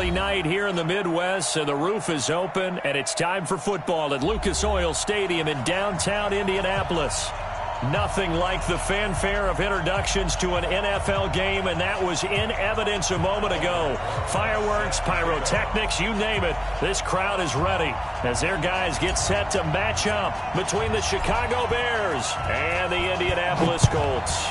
early night here in the Midwest, so the roof is open, and it's time for football at Lucas Oil Stadium in downtown Indianapolis. Nothing like the fanfare of introductions to an NFL game, and that was in evidence a moment ago. Fireworks, pyrotechnics, you name it. This crowd is ready as their guys get set to match up between the Chicago Bears and the Indianapolis Colts.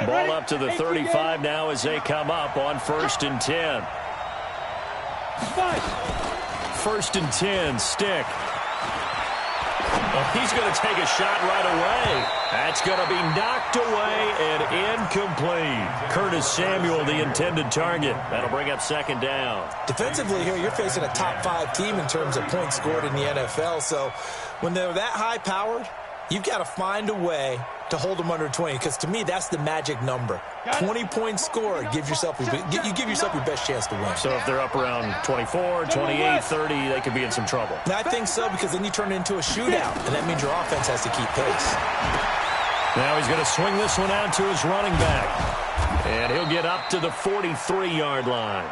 Ball up to the 35 now as they come up on 1st and 10. 1st and 10, Stick. Well, he's going to take a shot right away. That's going to be knocked away and incomplete. Curtis Samuel, the intended target. That'll bring up 2nd down. Defensively here, you're facing a top-5 team in terms of points scored in the NFL. So when they're that high-powered, you've got to find a way to hold them under 20, because to me that's the magic number. 20 points scored, you give yourself your best chance to win. So if they're up around 24, 28, 30, they could be in some trouble. I think so, because then you turn it into a shootout, and that means your offense has to keep pace. Now he's going to swing this one out to his running back, and he'll get up to the 43-yard line.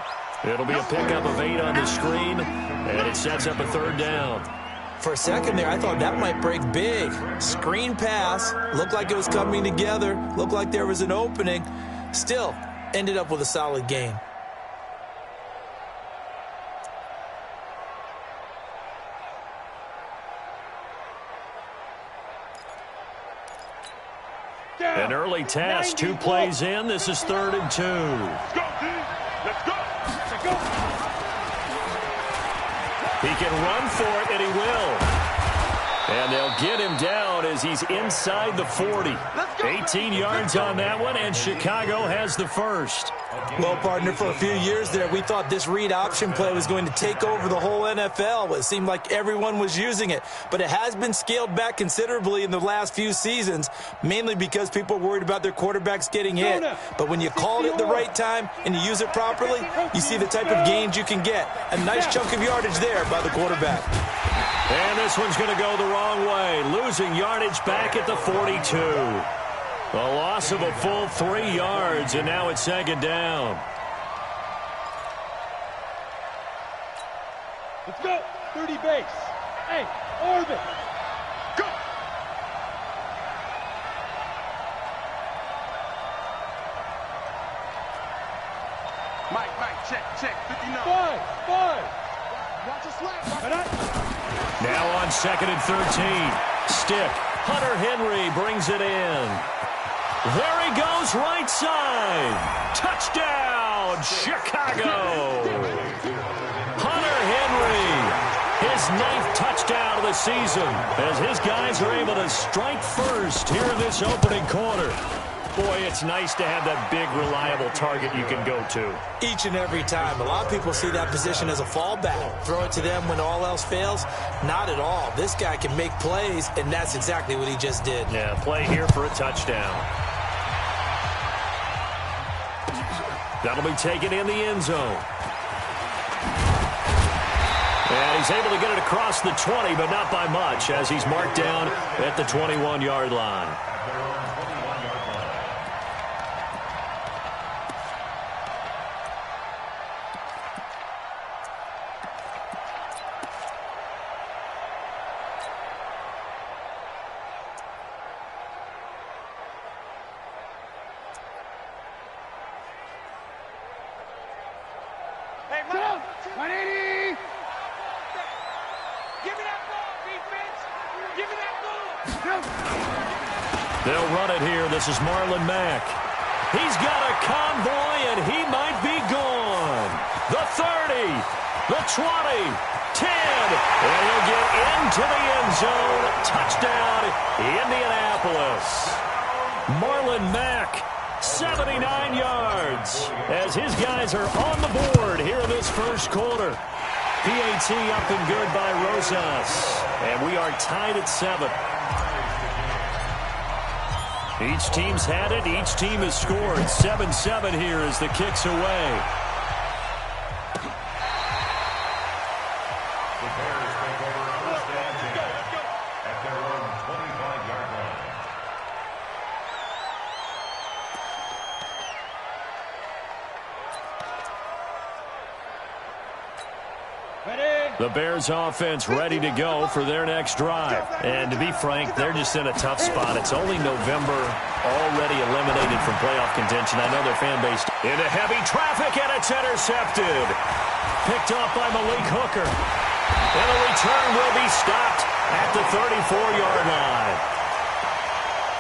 It'll be a pickup of 8 on the screen, and it sets up a 3rd down. For a second there, I thought that might break big. Screen pass. Looked like it was coming together. Looked like there was an opening. Still, ended up with a solid gain. An early test. 2 plays in. This is 3rd and 2. Let's go, dude. Let's go. Let's go. He can run for it, and he will. And they'll get him down as he's inside the 40. 18 yards on that one, and Chicago has the first. Well, partner, for a few years there, we thought this read option play was going to take over the whole NFL. It seemed like everyone was using it. But it has been scaled back considerably in the last few seasons, mainly because people are worried about their quarterbacks getting hit. But when you call it at the right time and you use it properly, you see the type of gains you can get. A nice chunk of yardage there by the quarterback. And this one's going to go the wrong way, losing yardage back at the 42. A loss of a full 3 yards, and now it's 2nd down. Let's go. 30 base. Hey, orbit. Go. Mike, check. 59. 5. Watch a slap. Now on 2nd and 13. Stick. Hunter Henry brings it in. There he goes, right side. Touchdown, Chicago. Hunter Henry, his 9th touchdown of the season, as his guys are able to strike first here in this opening quarter. Boy, it's nice to have that big, reliable target you can go to. Each and every time. A lot of people see that position as a fallback. Throw it to them when all else fails. Not at all. This guy can make plays, and that's exactly what he just did. Yeah, play here for a touchdown. That'll be taken in the end zone. And he's able to get it across the 20, but not by much, as he's marked down at the 21-yard line. Hey, Mom. 180. Give me that ball, defense. Give me that ball. They'll run it here. This is Marlon Mack. He's got a convoy, and he might be gone. the 30, the 20, 10, and he'll get into the end zone. Touchdown, Indianapolis. Marlon Mack, 79 yards, as his guys are on the board here in this first quarter. PAT up and good by Rosas, and we are tied at 7. Each team's had it. Each team has scored. 7-7 here as the kick's away. The Bears offense ready to go for their next drive. And to be frank, they're just in a tough spot. It's only November, already eliminated from playoff contention. I know their fan base into heavy traffic, and it's intercepted. Picked off by Malik Hooker. And the return will be stopped at the 34-yard line.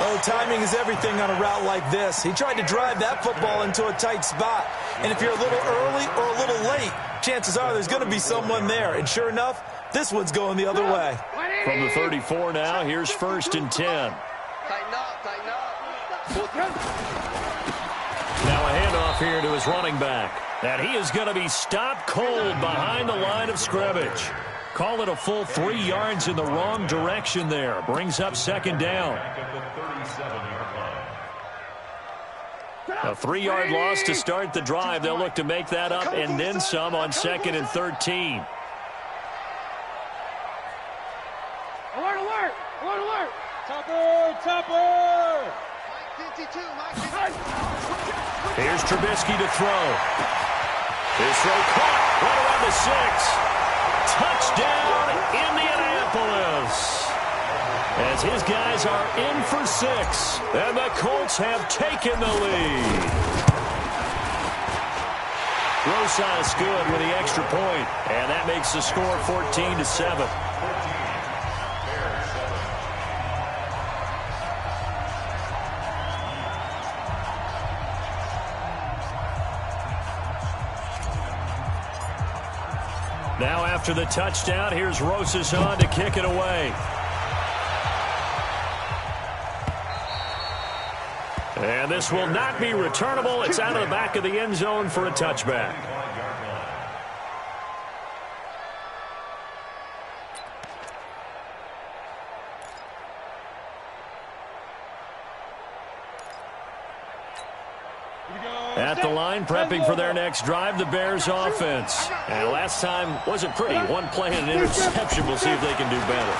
Oh, timing is everything on a route like this. He tried to drive that football into a tight spot. And if you're a little early or a little late, chances are there's going to be someone there. And sure enough, this one's going the other way. From the 34 now, here's 1st and 10. Tighten up, tighten up. Now a handoff here to his running back. And he is going to be stopped cold behind the line of scrimmage. Call it a full 3 yards in the wrong direction there. Brings up 2nd down. A 3-yard loss to start the drive. They'll look to make that up and then some on 2nd and 13. Alert, alert! Alert, alert! Topper! Topper! 52, Here's Trubisky to throw. His throw caught right around the 6. Touchdown, Indianapolis. As his guys are in for 6. And the Colts have taken the lead. Rosas good with the extra point. And that makes the score 14-7. Now after the touchdown, here's Rosas on to kick it away. And this will not be returnable. It's out of the back of the end zone for a touchback. At the line, prepping for their next drive, the Bears offense. And last time wasn't pretty. One play and an interception. We'll see if they can do better.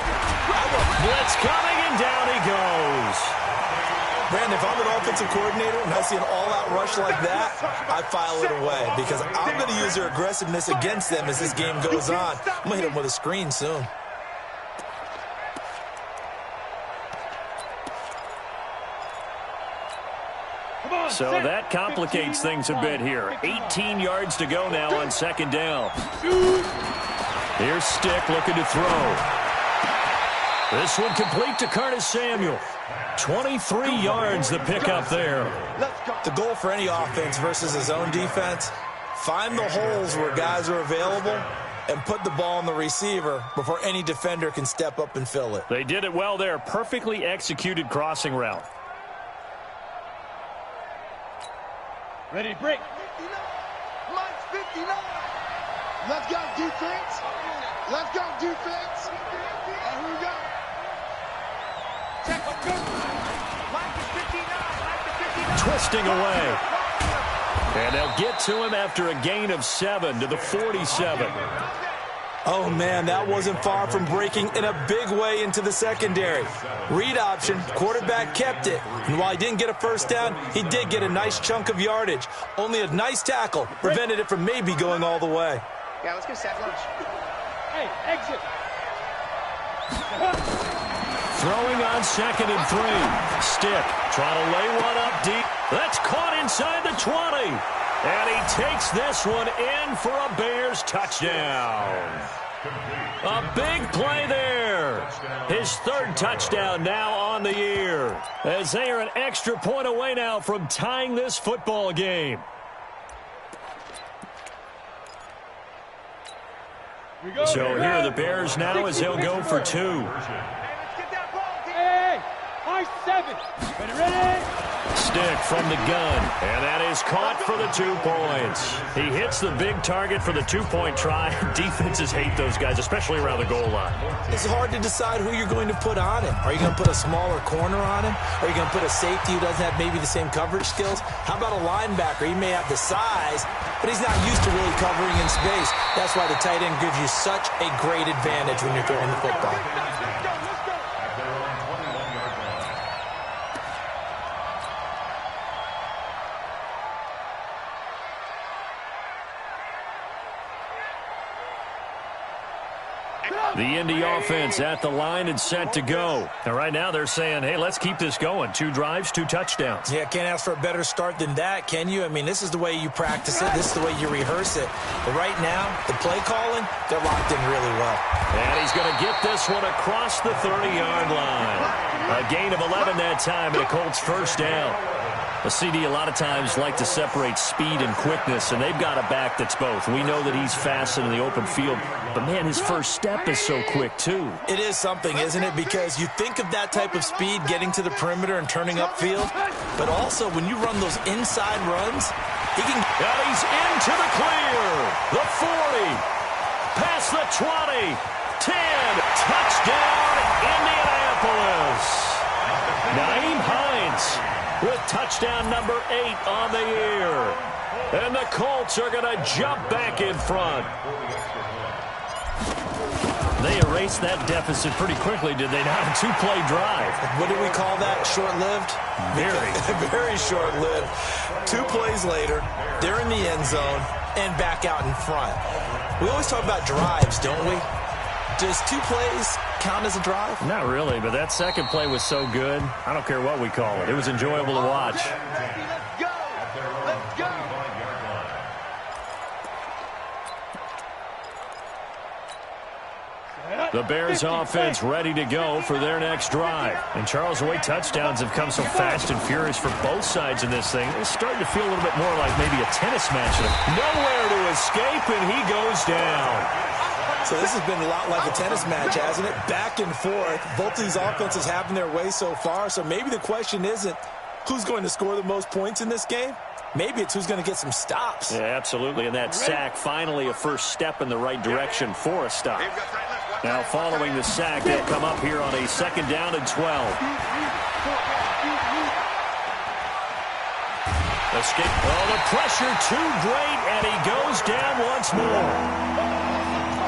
Blitz coming, and down he goes. Brandon, if I'm an offensive coordinator and I see an all-out rush like that, I file it away because I'm going to use their aggressiveness against them as this game goes on. I'm going to hit them with a screen soon. So that complicates things a bit here. 18 yards to go now on 2nd down. Here's Stick looking to throw. This one complete to Curtis Samuel. 23 yards the pickup there. The goal for any offense versus his own defense, find the holes where guys are available and put the ball on the receiver before any defender can step up and fill it. They did it well there. Perfectly executed crossing route. Ready, break. 59. Mike's 59. Let's go, defense. Let's go, defense. And here we go. Check, let's go. Mike is 59. Mike is 59. Twisting away. And they'll get to him after a gain of 7 to the 47. Oh, man, that wasn't far from breaking in a big way into the secondary. Read option, quarterback kept it. And while he didn't get a first down, he did get a nice chunk of yardage. Only a nice tackle prevented it from maybe going all the way. Yeah, let's go set lunch. Hey, exit. Throwing on 2nd and 3. Stick trying to lay one up deep. That's caught inside the 20. And he takes this one in for a Bears touchdown. A big play there. His 3rd touchdown now on the year. As they are an extra point away now from tying this football game. So here are the Bears now as they'll go for 2. Hey, high 7. Ready? Stick from the gun, and that is caught for the 2 points. He hits the big target for the 2-point try. Defenses hate those guys, especially around the goal line. It's hard to decide who you're going to put on him. Are you going to put a smaller corner on him? Are you going to put a safety who doesn't have maybe the same coverage skills? How about a linebacker? He may have the size, but he's not used to really covering in space. That's why the tight end gives you such a great advantage when you're throwing the football. The Indy offense at the line and set to go. And right now they're saying, hey, let's keep this going. 2 drives, 2 touchdowns. Yeah, can't ask for a better start than that, can you? I mean, this is the way you practice it. This is the way you rehearse it. But right now, the play calling, they're locked in really well. And he's going to get this one across the 30-yard line. A gain of 11 that time and a Colts first down. A CD a lot of times like to separate speed and quickness, and they've got a back that's both. We know that he's fast in the open field, but, man, his first step is so quick, too. It is something, isn't it? Because you think of that type of speed getting to the perimeter and turning upfield, but also when you run those inside runs, he can... And he's into the clear. The 40. Past the 20. 10. Touchdown, Indianapolis. Nyheim Hines with touchdown number 8 on the year. And the Colts are going to jump back in front. They erased that deficit pretty quickly, did they not? A 2-play drive. What do we call that? Short-lived? Very. Very short-lived. 2 plays later, they're in the end zone and back out in front. We always talk about drives, don't we? Does 2 plays count as a drive? Not really, but that second play was so good. I don't care what we call it. It was enjoyable to watch. Let's go. Let's go. The Bears offense ready to go for their next drive. And Charles, the way touchdowns have come so fast and furious for both sides in this thing, it's starting to feel a little bit more like maybe a tennis match. Nowhere to escape, and he goes down. So this has been a lot like a tennis match, hasn't it? Back and forth. Both of these offenses having their way so far. So maybe the question isn't who's going to score the most points in this game. Maybe it's who's going to get some stops. Yeah, absolutely. And that sack, finally a first step in the right direction for a stop. Now following the sack, they'll come up here on a 2nd down and 12. Escape. Oh, the pressure too great, and he goes down once more.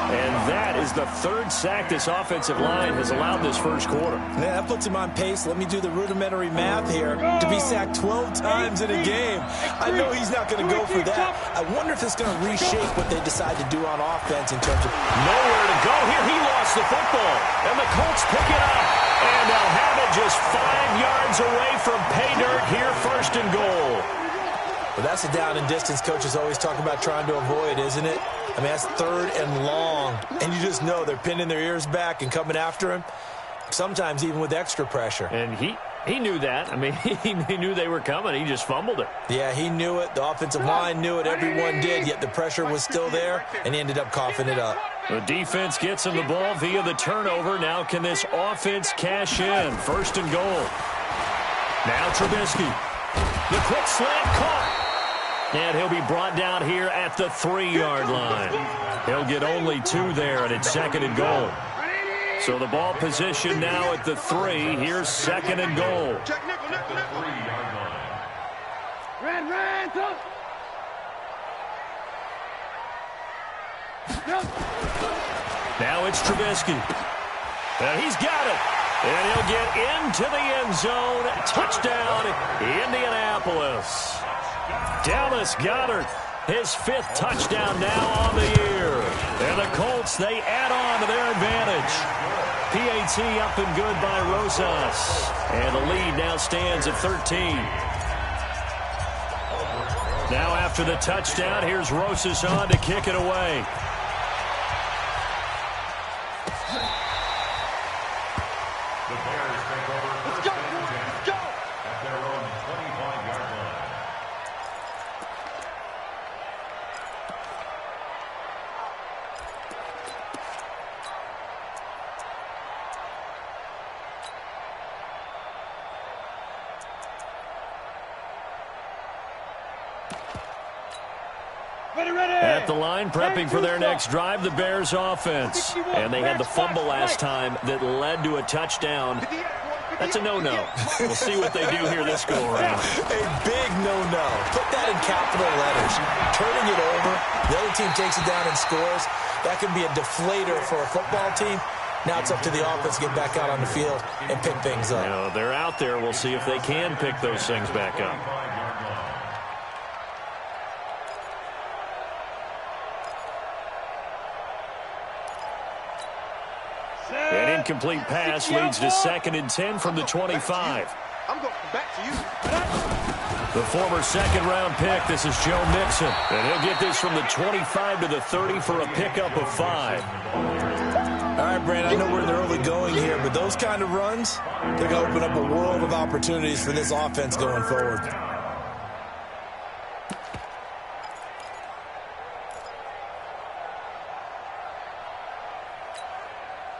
And that is the 3rd sack this offensive line has allowed this first quarter. Yeah, that puts him on pace. Let me do the rudimentary math here. To be sacked 12 times in a game. I know he's not going to go for that. I wonder if it's going to reshape what they decide to do on offense in terms of... Nowhere to go here. He lost the football. And the Colts pick it up. And they'll have it just 5 yards away from pay dirt here, 1st and goal. Well, that's a down and distance coaches always talk about trying to avoid, isn't it? I mean, that's 3rd and long. And you just know they're pinning their ears back and coming after him, sometimes even with extra pressure. And he knew that. I mean, he knew they were coming. He just fumbled it. Yeah, he knew it. The offensive line knew it. Everyone did, yet the pressure was still there, and he ended up coughing it up. The defense gets him the ball via the turnover. Now can this offense cash in? 1st and goal. Now Trubisky. The quick slant caught. And he'll be brought down here at the 3-yard line. He'll get only 2 there, and it's 2nd and goal. So the ball position now at the 3. Here's 2nd and goal. Now it's Trubisky. And he's got it. And he'll get into the end zone. Touchdown, Indianapolis. Dallas Goedert, his 5th touchdown now on the year. And the Colts, they add on to their advantage. PAT up and good by Rosas. And the lead now stands at 13. Now after the touchdown, here's Rosas on to kick it away. At the line, prepping for their next drive, the Bears offense. And they had the fumble last time that led to a touchdown. That's a no-no. We'll see what they do here this go-around. A big no-no. Put that in capital letters. Turning it over, the other team takes it down and scores. That can be a deflator for a football team. Now it's up to the offense to get back out on the field and pick things up. You know, they're out there. We'll see if they can pick those things back up. An incomplete pass leads to 2nd and 10 from the 25. I'm going back to you. The former second-round pick, this is Joe Mixon. And he'll get this from the 25 to the 30 for a pickup of 5. All right, Brandon, I know we're in the early going here, but those kind of runs, they're going to open up a world of opportunities for this offense going forward.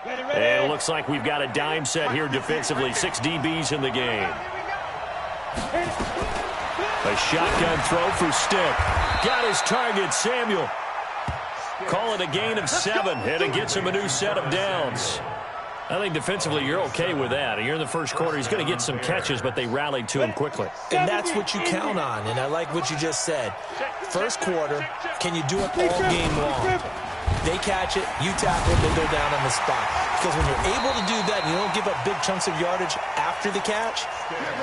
And it looks like we've got a dime set here defensively. 6 DBs in the game. A shotgun throw for Stick. Got his target, Samuel. Call it a gain of 7, and it gets him a new set of downs. I think defensively you're okay with that. You're in the first quarter. He's going to get some catches, but they rallied to him quickly. And that's what you count on, and I like what you just said. First quarter, can you do it all game long? They catch it, you tackle it, then they're down on the spot. Because when you're able to do that and you don't give up big chunks of yardage after the catch,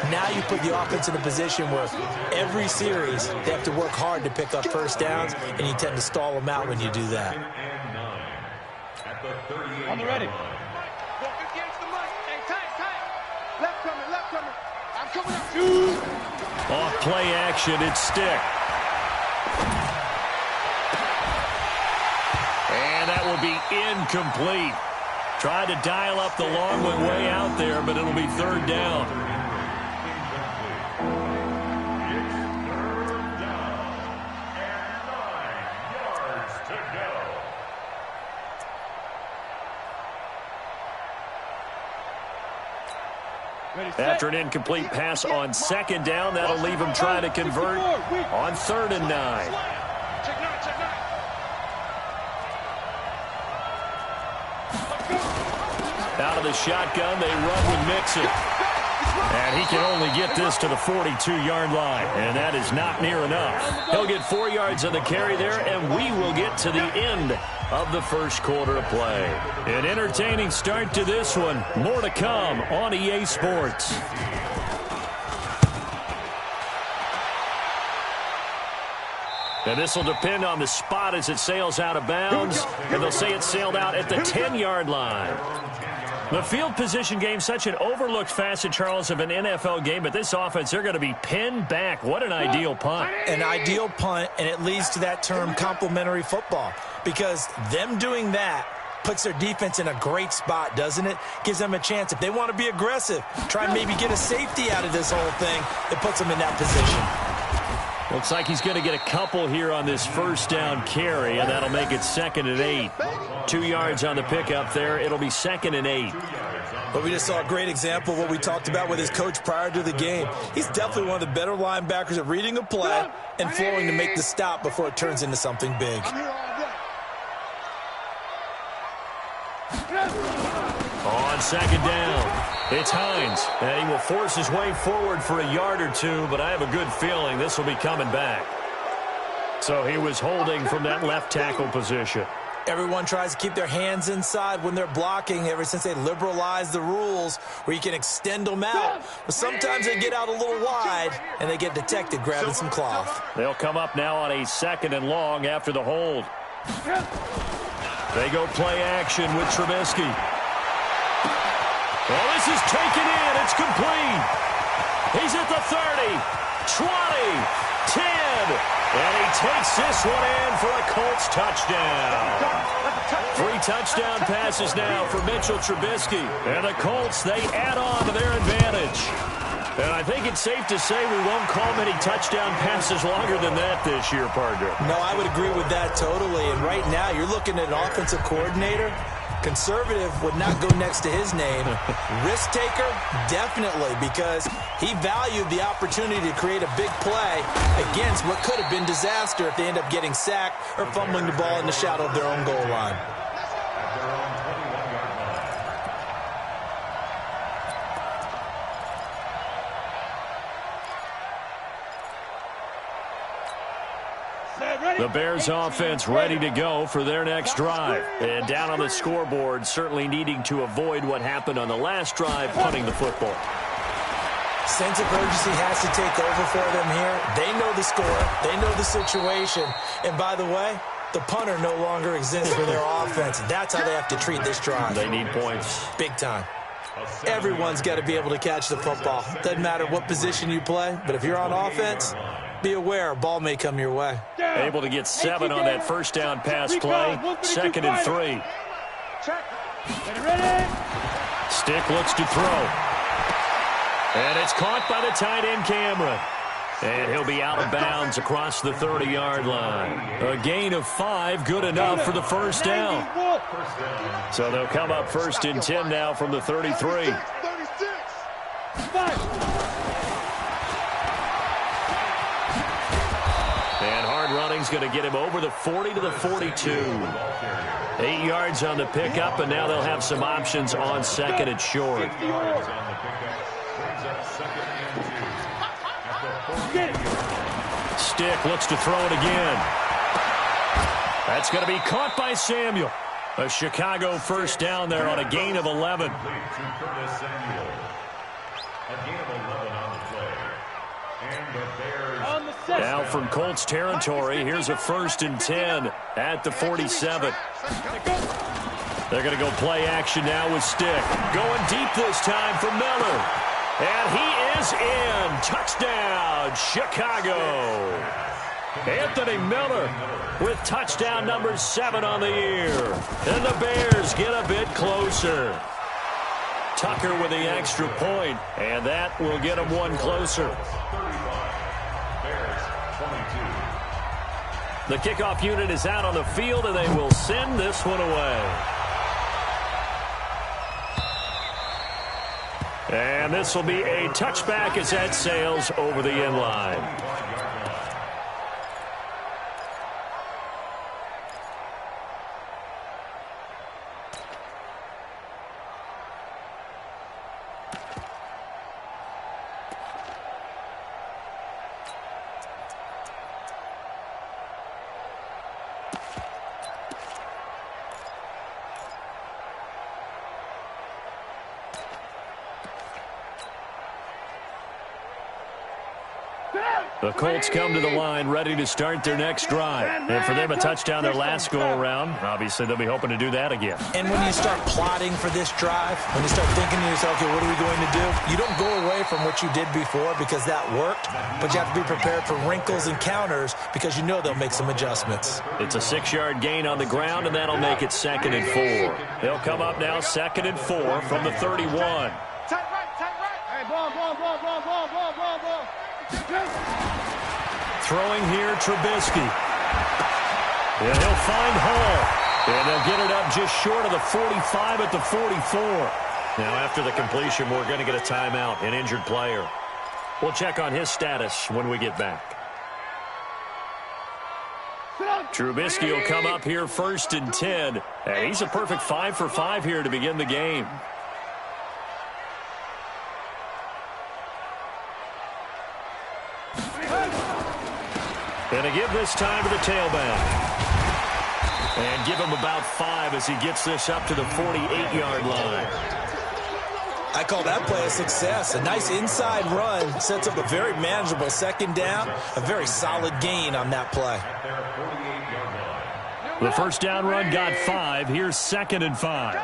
now you put the offense in a position where every series they have to work hard to pick up first downs, and you tend to stall them out when you do that. On the ready. Left coming. I'm coming up. Off play action, it's Stick. And that will be incomplete. Tried to dial up the long one way out there, but it'll be 3rd down. After an incomplete pass on 2nd down, that'll leave him trying to convert on 3rd and 9. Out of the shotgun, they run with Mixon. And he can only get this to the 42-yard line. And that is not near enough. He'll get 4 yards on the carry there, and we will get to the end of the first quarter of play. An entertaining start to this one. More to come on EA Sports. And this will depend on the spot as it sails out of bounds. And they'll say it sailed out at the 10-yard line. The field position game, such an overlooked facet, Charles, of an NFL game. But this offense, they're going to be pinned back. What an ideal punt. An ideal punt, and it leads to that term complementary football. Because them doing that puts their defense in a great spot, doesn't it? Gives them a chance. If they want to be aggressive, try and maybe get a safety out of this whole thing, it puts them in that position. Looks like he's going to get a couple here on this first down carry, and that'll make it 2nd and 8. 2 yards on the pickup there. It'll be 2nd and 8. But we just saw a great example of what we talked about with his coach prior to the game. He's definitely one of the better linebackers at reading a play and flowing to make the stop before it turns into something big. On 2nd down, it's Hines, and he will force his way forward for a yard or 2, but I have a good feeling this will be coming back. So he was holding from that left tackle position. Everyone tries to keep their hands inside when they're blocking ever since they liberalized the rules where you can extend them out. But sometimes they get out a little wide, and they get detected grabbing some cloth. They'll come up now on a 2nd and long after the hold. They go play action with Trubisky. Well, this is taken in. It's complete. He's at the 30, 20, 10, and he takes this one in for a Colts touchdown. 3 touchdown passes now for Mitchell Trubisky. And the Colts, they add on to their advantage. And I think it's safe to say we won't call many touchdown passes longer than that this year, partner. No, I would agree with that totally. And right now, you're looking at an offensive coordinator Conservative would not go next to his name. Risk taker, definitely, because he valued the opportunity to create a big play against what could have been disaster if they end up getting sacked or fumbling the ball in the shadow of their own goal line. The Bears offense ready to go for their next drive. And down on the scoreboard, certainly needing to avoid what happened on the last drive, punting the football. Sense of urgency has to take over for them here. They know the score. They know the situation. And by the way, the punter no longer exists for their offense. That's how they have to treat this drive. They need points. Big time. Everyone's got to be able to catch the football. Doesn't matter what position you play, but if you're on offense, be aware a ball may come your way. Able to get 7 on that first down pass play. 2nd and 3. Stick looks to throw. And it's caught by the tight end Cameron. And he'll be out of bounds across the 30-yard line. A gain of 5, good enough for the first down. So they'll come up 1st and 10 now from the 33. And hard running's going to get him over the 40 to the 42. 8 yards on the pickup, and now they'll have some options on 2nd and short. Stick looks to throw it again. That's going to be caught by Samuel. A Chicago first down there on a gain of 11. Now from Colts territory, here's a 1st and 10 at the 47. They're going to go play action now with Stick. Going deep this time for Miller. And he is in. Touchdown, Chicago. Anthony Miller with touchdown number 7 on the year. And the Bears get a bit closer. Tucker with the extra point, and that will get them one closer. The kickoff unit is out on the field, and they will send this one away. And this will be a touchback as that sails over the end line. The Colts come to the line ready to start their next drive. And for them, a touchdown their last go-around. Obviously, they'll be hoping to do that again. And when you start plotting for this drive, when you start thinking to yourself, okay, what are we going to do? You don't go away from what you did before because that worked, but you have to be prepared for wrinkles and counters because you know they'll make some adjustments. It's a 6-yard gain on the ground, and that'll make it 2nd and 4. They'll come up now 2nd and 4 from the 31. Tight right. Hey, ball. Throwing here, Trubisky. And he'll find Hall. And they'll get it up just short of the 45 at the 44. Now, after the completion, we're going to get a timeout, an injured player. We'll check on his status when we get back. Trubisky will come up here 1st and 10. And he's a perfect 5 for 5 here to begin the game. And to give this time to the tailback. And give him about 5 as he gets this up to the 48-yard line. I call that play a success. A nice inside run sets up a very manageable 2nd down. A very solid gain on that play. The first down run got 5. Here's 2nd and 5.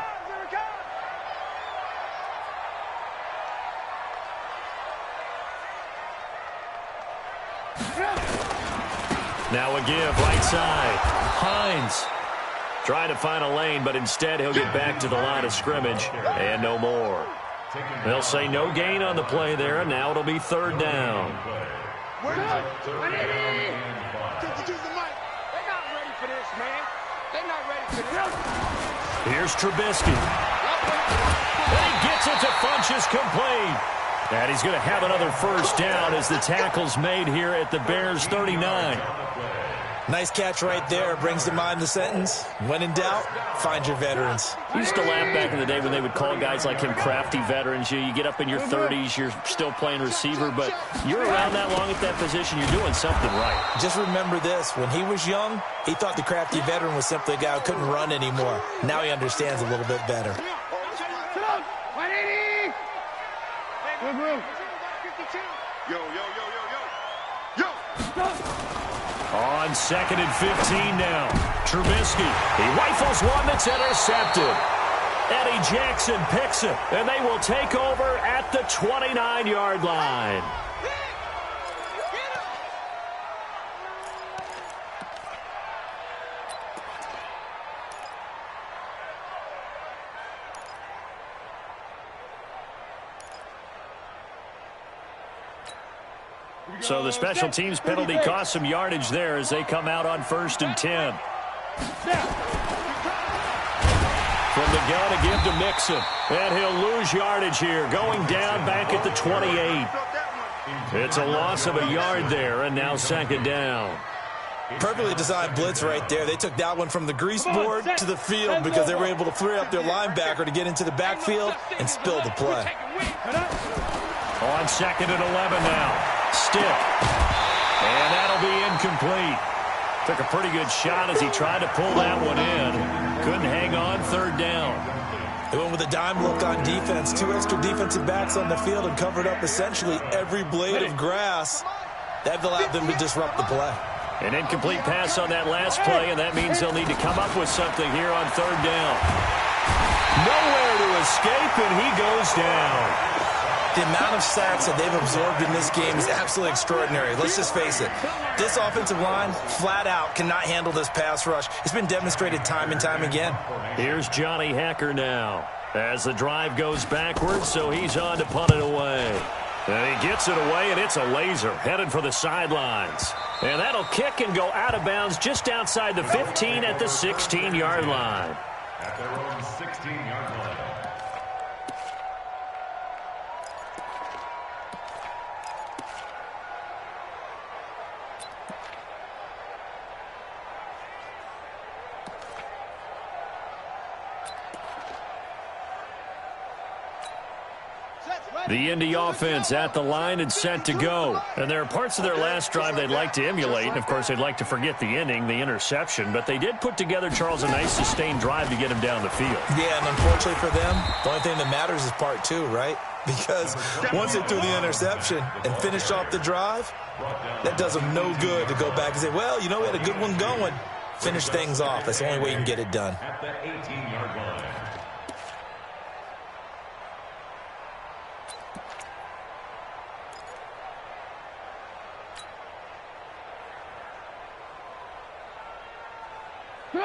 Now a give, right side. Hines trying to find a lane, but instead he'll get back to the line of scrimmage and no more. They'll say no gain on the play there, and now it'll be 3rd down. They're not ready for this, man. They're not ready for this. Here's Trubisky. And he gets it to Funchess complete. And he's going to have another first down as the tackle's made here at the Bears' 39. Nice catch right there. Brings to mind the sentence, when in doubt, find your veterans. We used to laugh back in the day when they would call guys like him crafty veterans. You get up in your 30s, you're still playing receiver, but you're around that long at that position, you're doing something right. Just remember this. When he was young, he thought the crafty veteran was simply a guy who couldn't run anymore. Now he understands a little bit better. On 2nd and 15 now. Trubisky. He rifles one that's intercepted. Eddie Jackson picks it, and they will take over at the 29-yard line. So the special teams penalty cost some yardage there as they come out on 1st and 10. From the gun to give to Mixon. And he'll lose yardage here, going down back at the 28. It's a loss of a yard there, and now 2nd down. Perfectly designed blitz right there. They took that one from the grease board to the field because they were able to free up their linebacker to get into the backfield and spill the play. On 2nd and 11 now. Stick. And that'll be incomplete. Took a pretty good shot as he tried to pull that one in. Couldn't hang on, 3rd down. They went with a dime look on defense. 2 extra defensive backs on the field and covered up essentially every blade of grass. That allowed them to disrupt the play. An incomplete pass on that last play, and that means they'll need to come up with something here on 3rd down. Nowhere to escape, and he goes down. The amount of sacks that they've absorbed in this game is absolutely extraordinary. Let's just face it. This offensive line, flat out, cannot handle this pass rush. It's been demonstrated time and time again. Here's Johnny Hacker now as the drive goes backwards, so he's on to punt it away. And he gets it away, and it's a laser headed for the sidelines. And that'll kick and go out of bounds just outside the 15 at the 16-yard line. At their own 16-yard line. The Indy offense at the line and set to go. And there are parts of their last drive they'd like to emulate. And, of course, they'd like to forget the ending, the interception. But they did put together, Charles, a nice sustained drive to get him down the field. Yeah, and unfortunately for them, the only thing that matters is part 2, right? Because once they threw the interception and finished off the drive, that does them no good to go back and say, well, you know, we had a good one going. Finish things off. That's the only way you can get it done. At the 18-yard line.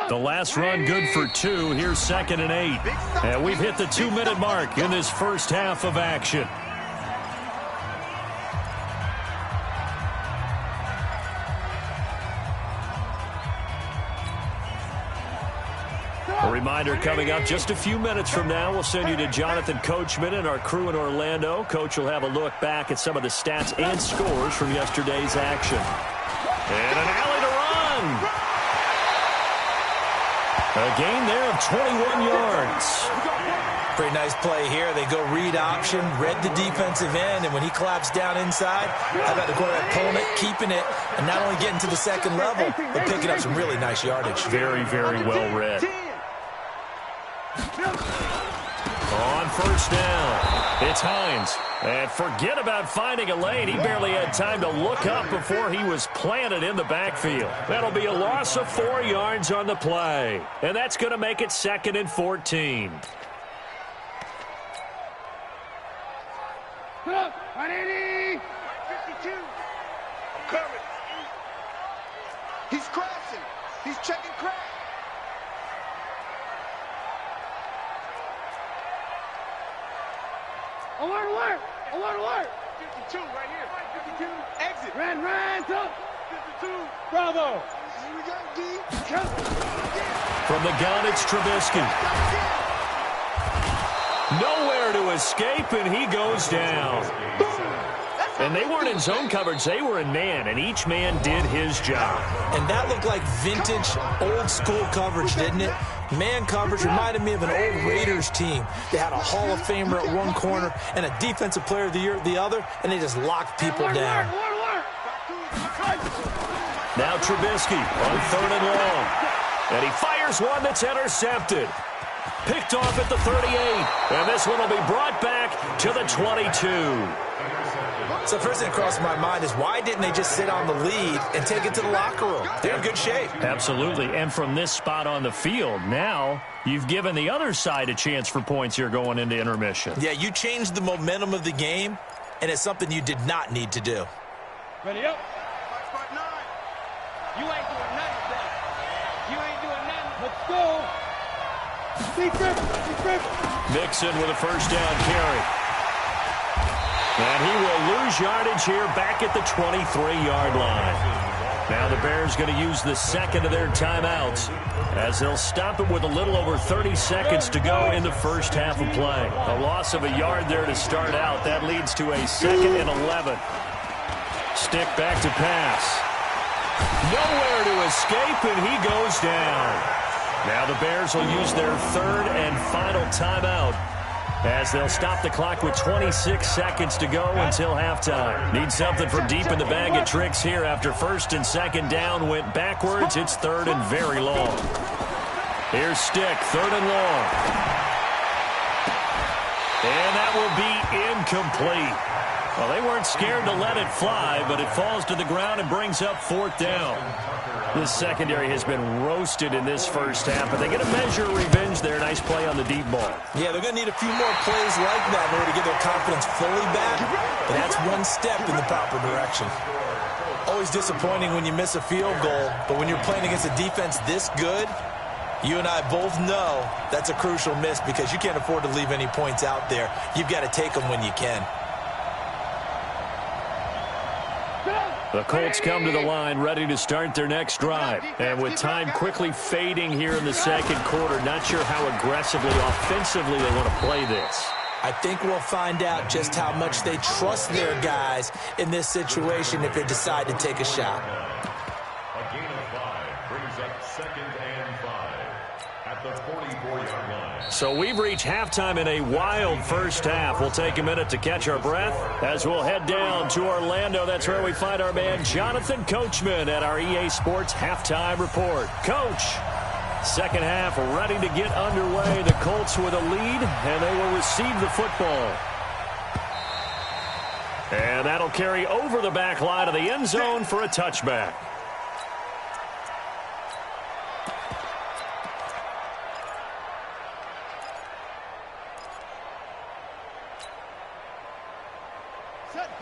The last run good for 2. Here's 2nd and 8. And we've hit the 2-minute mark in this first half of action. A reminder coming up just a few minutes from now. We'll send you to Jonathan Coachman and our crew in Orlando. Coach will have a look back at some of the stats and scores from yesterday's action. And an alley to run. A gain there of 21 yards. Pretty nice play here. They go read option, read the defensive end, and when he collapsed down inside, how about the quarterback pulling it, keeping it, and not only getting to the second level, but picking up some really nice yardage. Very, very well read. On 1st down, it's Hines. And forget about finding a lane. He barely had time to look up before he was planted in the backfield. That'll be a loss of 4 yards on the play. And that's going to make it 2nd and 14. Put up, 180. 52. I'm coming. He's crashing. He's checking crash. Alert, alert. Alert, alert. 52 right here. 52. Exit. Ran, top. 52. Bravo. Here we go, D. From the gun, it's Trubisky. Nowhere to escape, and he goes down. And they weren't in zone coverage. They were in man, and each man did his job. And that looked like vintage, old-school coverage, didn't it? Man coverage reminded me of an old Raiders team. They had a Hall of Famer at one corner and a Defensive Player of the Year at the other, and they just locked people down. Now Trubisky on 3rd and long. And he fires one that's intercepted. Picked off at the 38. And this one will be brought back to the 22. So first thing that crossed my mind is why didn't they just sit on the lead and take it to the locker room? They're in good shape. Absolutely. And from this spot on the field, now you've given the other side a chance for points here going into intermission. Yeah, you changed the momentum of the game, and it's something you did not need to do. Ready up. You ain't doing nothing, bro. You ain't doing nothing. Let's go. Secret. Mixon with a first down carry. And he will lose yardage here back at the 23-yard line. Now the Bears going to use the second of their timeouts as they'll stop it with a little over 30 seconds to go in the first half of play. A loss of a yard there to start out. That leads to a 2nd and 11. Stick back to pass. Nowhere to escape, and he goes down. Now the Bears will use their 3rd and final timeout as they'll stop the clock with 26 seconds to go until halftime. Need something from deep in the bag of tricks here after 1st and 2nd down went backwards. It's 3rd and very long. Here's Stick, 3rd and long. And that will be incomplete. Well, they weren't scared to let it fly, but it falls to the ground and brings up 4th down. This secondary has been roasted in this first half, but they get a measure of revenge there. Nice play on the deep ball. Yeah, they're going to need a few more plays like that in order to get their confidence fully back, but that's one step in the proper direction. Always disappointing when you miss a field goal, but when you're playing against a defense this good, you and I both know that's a crucial miss because you can't afford to leave any points out there. You've got to take them when you can. The Colts come to the line ready to start their next drive. And with time quickly fading here in the second quarter, not sure how aggressively, offensively they want to play this. I think we'll find out just how much they trust their guys in this situation if they decide to take a shot. A gain of 5 brings up 2nd and 5 at the 44-yard line. So we've reached halftime in a wild first half. We'll take a minute to catch our breath as we'll head down to Orlando. That's where we find our man Jonathan Coachman at our EA Sports Halftime Report. Coach, second half ready to get underway. The Colts with a lead, and they will receive the football. And that'll carry over the back line of the end zone for a touchback.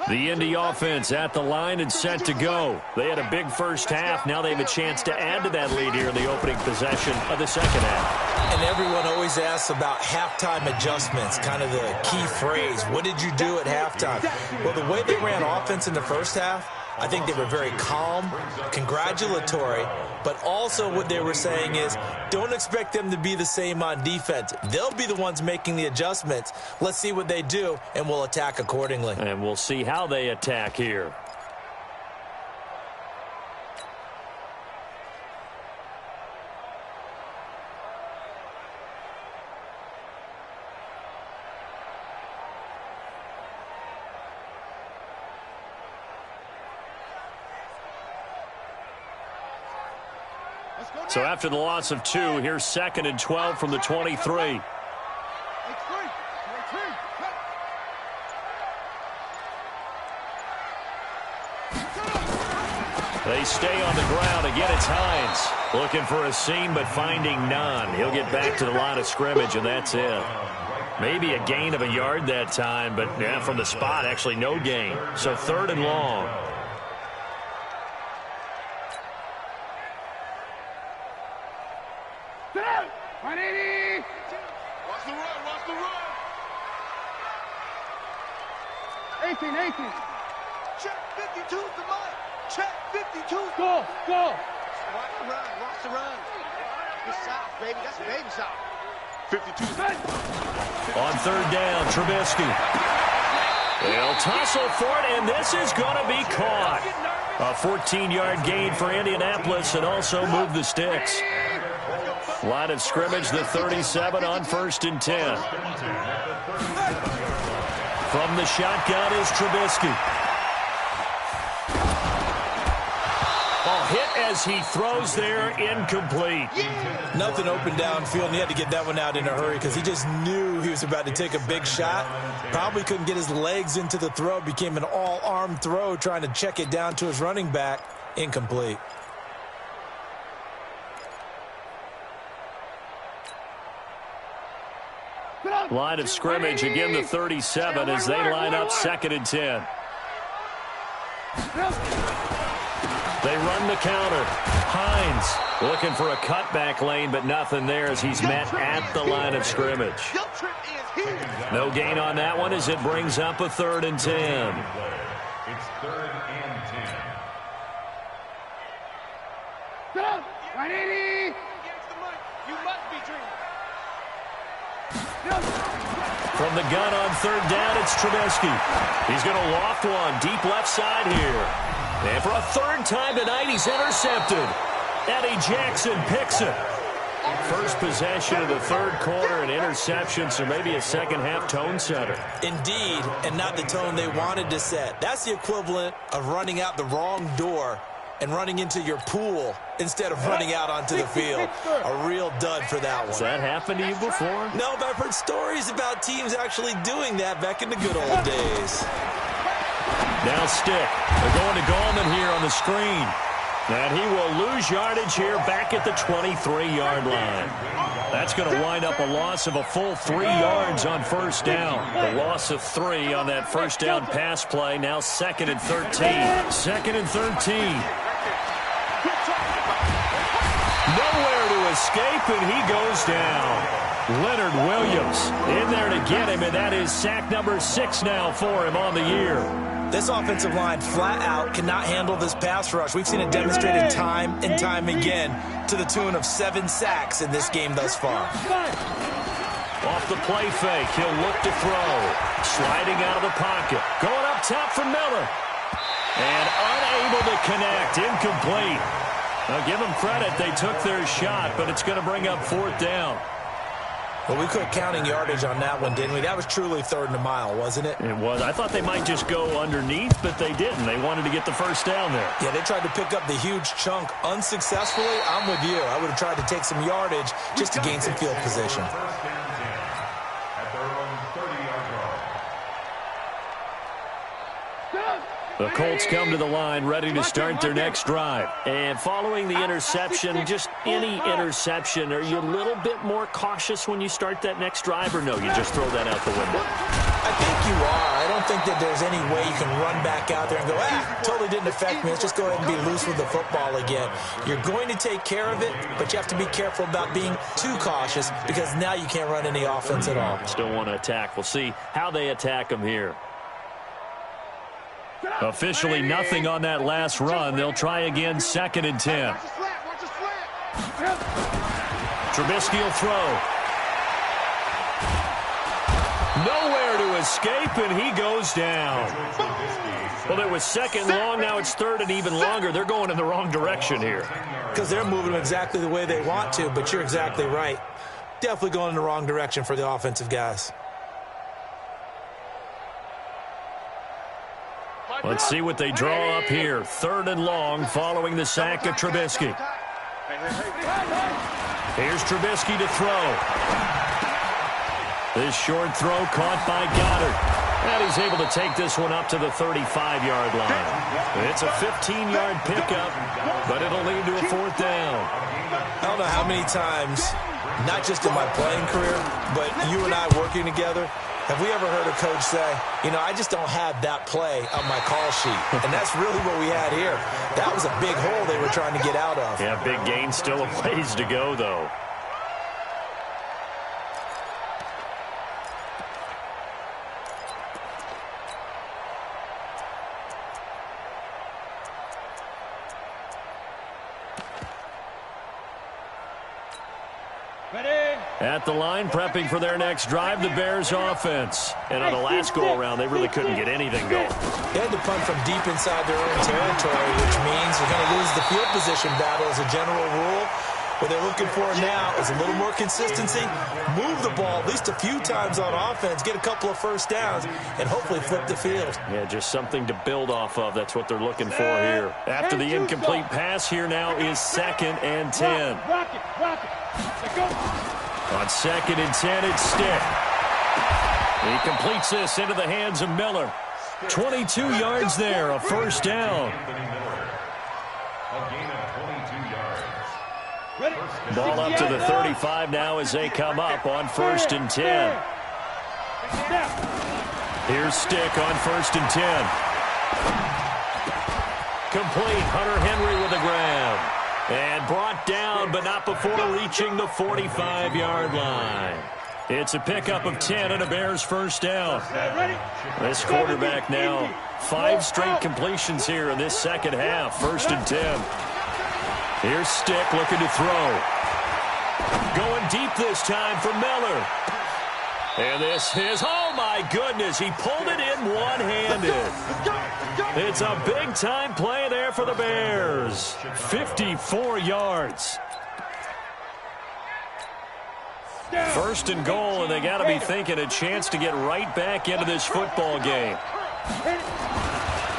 The Indy offense at the line and set to go. They had a big first half. Now they have a chance to add to that lead here in the opening possession of the second half. And everyone always asks about halftime adjustments, kind of the key phrase. What did you do at halftime? Well, the way they ran offense in the first half, I think they were very calm, congratulatory, but also what they were saying is don't expect them to be the same on defense. They'll be the ones making the adjustments. Let's see what they do, and we'll attack accordingly. And we'll see how they attack here. So after the loss of 2, here's 2nd and 12 from the 23. They stay on the ground. Again, it's Hines. Looking for a seam, but finding none. He'll get back to the line of scrimmage, and that's it. Maybe a gain of a yard that time, but yeah, from the spot, actually no gain. So 3rd and long. Watch the run, watch the run. 18. Check 52's the mic. Check 52's Go. Watch the run. Watch the run. Good shot, baby. That's a baby shot. 52. On third down, Trubisky. They'll tussle for it, and this is going to be caught. A 14-yard gain for Indianapolis and also move the sticks. Line of scrimmage, the 37 on 1st and 10. From the shotgun is Trubisky. Hit as he throws there, incomplete. Nothing open downfield, and he had to get that one out in a hurry because he just knew he was about to take a big shot. Probably couldn't get his legs into the throw. Became an all-arm throw trying to check it down to his running back. Incomplete. Line of scrimmage, again the 37 as they line up 2nd and 10. They run the counter. Hines looking for a cutback lane, but nothing there as he's met at the line of scrimmage. No gain on that one as it brings up a 3rd and 10. It's 3rd and 10. 180. You must be dreaming. From the gun on 3rd down, it's Trubisky. He's going to loft one deep left side here. And for a 3rd time tonight, he's intercepted. Eddie Jackson picks it. First possession of the 3rd quarter, an interception, so maybe a second-half tone setter. Indeed, and not the tone they wanted to set. That's the equivalent of running out the wrong door and running into your pool instead of running out onto the field. A real dud for that one. Has that happened to you before? No, but I've heard stories about teams actually doing that back in the good old days. Now Stick. They're going to Gallman here on the screen. And he will lose yardage here back at the 23-yard line. That's going to wind up a loss of a full 3 yards on 1st down. The loss of 3 on that 1st down pass play. Now 2nd and 13. 2nd and 13. Nowhere to escape, and he goes down. Leonard Williams in there to get him, and that is sack number 6 now for him on the year. This offensive line flat out cannot handle this pass rush. We've seen it demonstrated time and time again to the tune of 7 sacks in this game thus far. Off the play fake, he'll look to throw. Sliding out of the pocket. Going up top for Miller. And unable to connect. Incomplete. Now give them credit. They took their shot, but it's going to bring up 4th down. Well, we quit counting yardage on that one, didn't we? That was truly 3rd and a mile, wasn't it? It was. I thought they might just go underneath, but they didn't. They wanted to get the 1st down there. Yeah, they tried to pick up the huge chunk unsuccessfully. I'm with you. I would have tried to take some yardage just to gain some field position. The Colts come to the line ready to start their next drive. And following the interception, just any interception, are you a little bit more cautious when you start that next drive, or no, you just throw that out the window? I think you are. I don't think that there's any way you can run back out there and go, totally didn't affect me. Let's just go ahead and be loose with the football again. You're going to take care of it, but you have to be careful about being too cautious because now you can't run any offense at all. Still want to attack. We'll see how they attack them here. Officially nothing on that last run. They'll try again, 2nd and 10. Trubisky will throw. Nowhere to escape, and he goes down. Well, it was 2nd long. Now it's 3rd and even longer. They're going in the wrong direction here. Because they're moving exactly the way they want to, but you're exactly right. Definitely going in the wrong direction for the offensive guys. Let's see what they draw up here. 3rd and long following the sack of Trubisky. Here's Trubisky to throw. This short throw caught by Goddard. And he's able to take this one up to the 35-yard line. It's a 15-yard pickup, but it'll lead to a 4th down. I don't know how many times, not just in my playing career, but you and I working together, have we ever heard a coach say, I just don't have that play on my call sheet? And that's really what we had here. That was a big hole they were trying to get out of. Yeah, big gain, still a ways to go, though. At the line, prepping for their next drive, the Bears offense. And on the last go-around, they really couldn't get anything going. They had to punt from deep inside their own territory, which means you're going to lose the field position battle as a general rule. What they're looking for now is a little more consistency, move the ball at least a few times on offense, get a couple of first downs, and hopefully flip the field. Yeah, just something to build off of. That's what they're looking for here. After the incomplete pass, here now is 2nd and 10. Rock it. Let's go. On 2nd and 10, it's Stick. He completes this into the hands of Miller. 22 yards there, a first down. Ball up to the 35 now as they come up on 1st and 10. Here's Stick on 1st and 10. Complete. Hunter Henry with a grab. And brought down, but not before reaching the 45-yard line. It's a pickup of 10 and a Bears first down. This quarterback now 5 straight completions here in this second half. 1st and 10. Here's Stick looking to throw. Going deep this time for Miller. And this is, oh my goodness, he pulled it in one-handed. It's a big-time play there for the Bears. 54 yards. 1st and goal, and they got to be thinking a chance to get right back into this football game.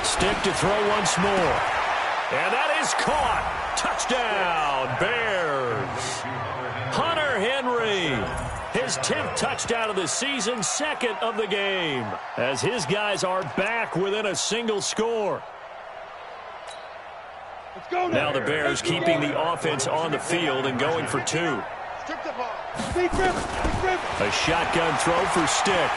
Stick to throw once more. And that is caught. Touchdown, Bears. Hunter Henry. His 10th touchdown of the season, 2nd of the game, as his guys are back within a single score. Let's go now the Bears keeping the offense on the field and going for 2. A shotgun throw for Stick.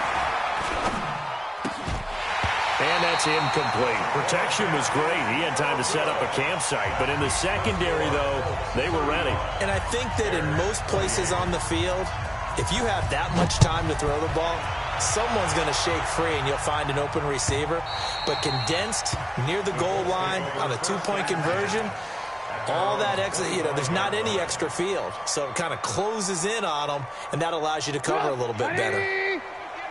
And that's incomplete. Protection was great. He had time to set up a campsite. But in the secondary, though, they were ready. And I think that in most places on the field, if you have that much time to throw the ball, someone's going to shake free and you'll find an open receiver. But condensed near the goal line on a 2-point conversion, all that extra, there's not any extra field. So it kind of closes in on them, and that allows you to cover a little bit better.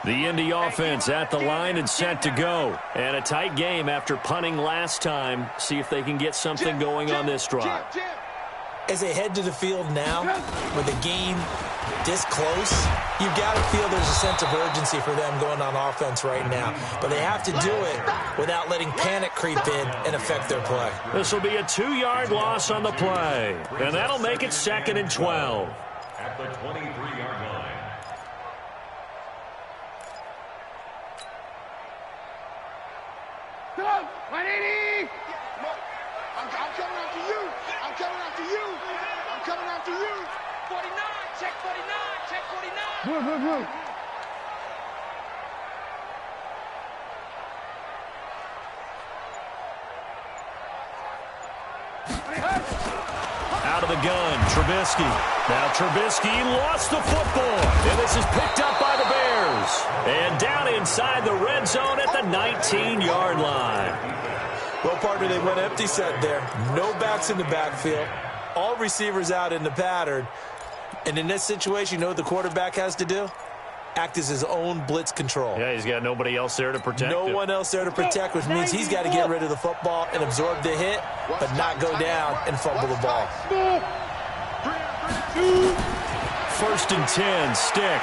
The Indy offense at the line and set to go. And a tight game after punting last time. See if they can get something going on this drive. As they head to the field now, with the game this close, you've got to feel there's a sense of urgency for them going on offense right now. But they have to do it without letting panic creep in and affect their play. This will be a 2-yard loss on the play. And that'll make it 2nd and 12. At the 23-yard line. Come on, 180! I'm coming after you. I'm coming after you. I'm coming after you. 49, check 49, check 49. Move. Out of the gun, Trubisky. Now Trubisky lost the football. And this is picked up by the Bears. And down inside the red zone at the 19-yard line. Well, partner, they went empty set there. No backs in the backfield. All receivers out in the pattern. And in this situation, you know what the quarterback has to do? Act as his own blitz control. Yeah, he's got nobody else there to protect him. No one else there to protect, which means he's got to get rid of the football and absorb the hit, but not go down and fumble the ball. 1st and 10, Stick.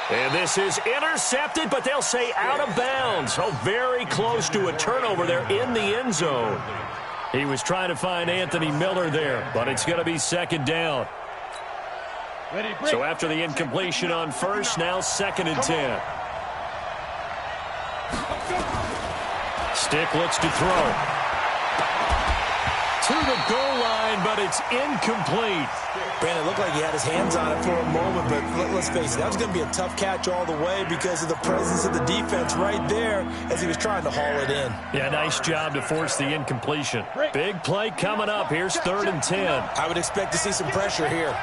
And this is intercepted, but they'll say out of bounds. Oh, very close to a turnover there in the end zone. He was trying to find Anthony Miller there, but it's going to be 2nd down. So after the incompletion on 1st, now 2nd and 10. Stick looks to throw. To the goal line, but it's incomplete. Brandon, it looked like he had his hands on it for a moment, but let's face it, that was going to be a tough catch all the way because of the presence of the defense right there as he was trying to haul it in. Yeah, nice job to force the incompletion. Big play coming up. Here's 3rd and 10. I would expect to see some pressure here.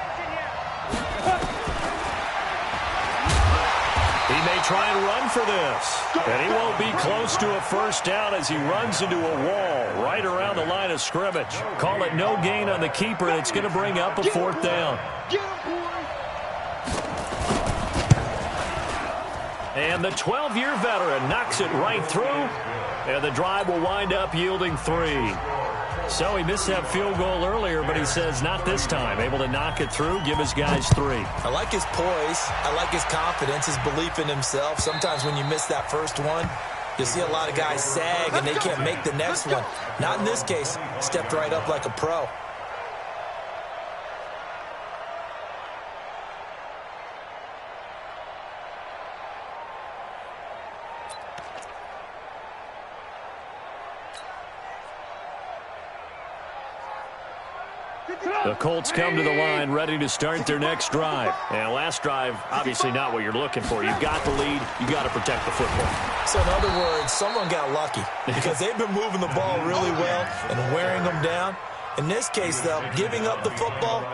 He made try and run for this. And he won't be close to a first down as he runs into a wall right around the line of scrimmage. Call it no gain on the keeper, and it's going to bring up a fourth down. And the 12-year veteran knocks it right through, and the drive will wind up yielding 3. So he missed that field goal earlier, but he says not this time. Able to knock it through, give his guys 3. I like his poise. I like his confidence, his belief in himself. Sometimes when you miss that first one, you see a lot of guys sag and they can't make the next one. Not in this case. Stepped right up like a pro. The Colts come to the line ready to start their next drive. And last drive, obviously not what you're looking for. You've got the lead. You've got to protect the football. So in other words, someone got lucky because they've been moving the ball really well and wearing them down. In this case, though, giving up the football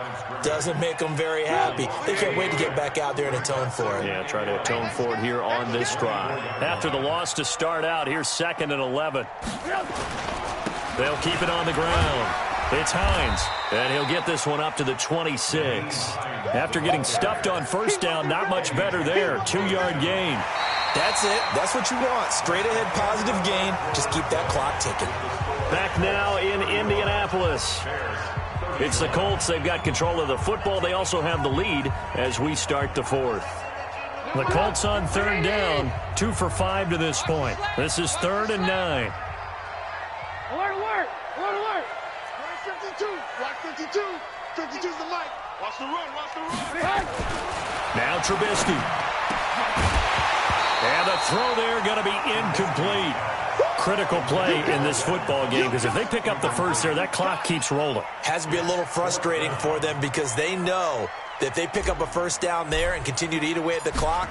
doesn't make them very happy. They can't wait to get back out there and atone for it. Yeah, try to atone for it here on this drive. After the loss to start out, here's 2nd and 11. They'll keep it on the ground. It's Hines, and he'll get this one up to the 26. After getting stuffed on first down, not much better there. 2-yard gain. That's it. That's what you want. Straight ahead, positive gain. Just keep that clock ticking. Back now in Indianapolis. It's the Colts. They've got control of the football. They also have the lead as we start the 4th. The Colts on 3rd down, 2 for 5 to this point. This is 3rd and 9. Alert, alert, alert, alert. 52, watch 52. 52's the mic. Watch the run, watch the run. Now Trubisky. And the throw there going to be incomplete. Critical play in this football game because if they pick up the first there, that clock keeps rolling. Has to be a little frustrating for them because they know that if they pick up a first down there and continue to eat away at the clock,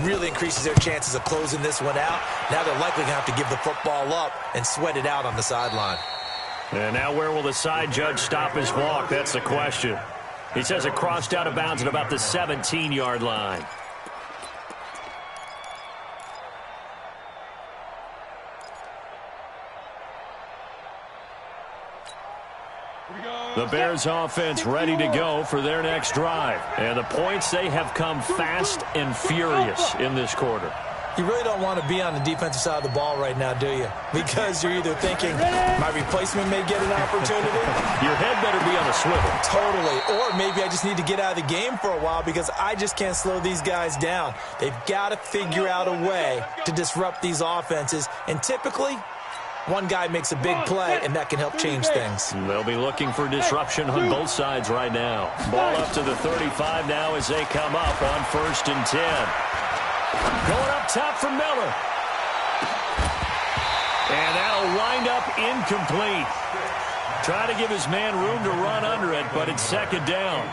really increases their chances of closing this one out. Now they're likely going to have to give the football up and sweat it out on the sideline. And now where will the side judge stop his walk? That's the question. He says it crossed out of bounds at about the 17-yard line. The Bears offense ready to go for their next drive. And the points, they have come fast and furious in this quarter. You really don't want to be on the defensive side of the ball right now, do you? Because you're either thinking, my replacement may get an opportunity. Your head better be on a swivel. Totally. Or maybe I just need to get out of the game for a while because I just can't slow these guys down. They've got to figure out a way to disrupt these offenses. And typically, one guy makes a big play, and that can help change things. They'll be looking for disruption on both sides right now. Ball up to the 35 now as they come up on 1st and 10. Going up top for Miller. And that'll wind up incomplete. Trying to give his man room to run under it, but it's 2nd down.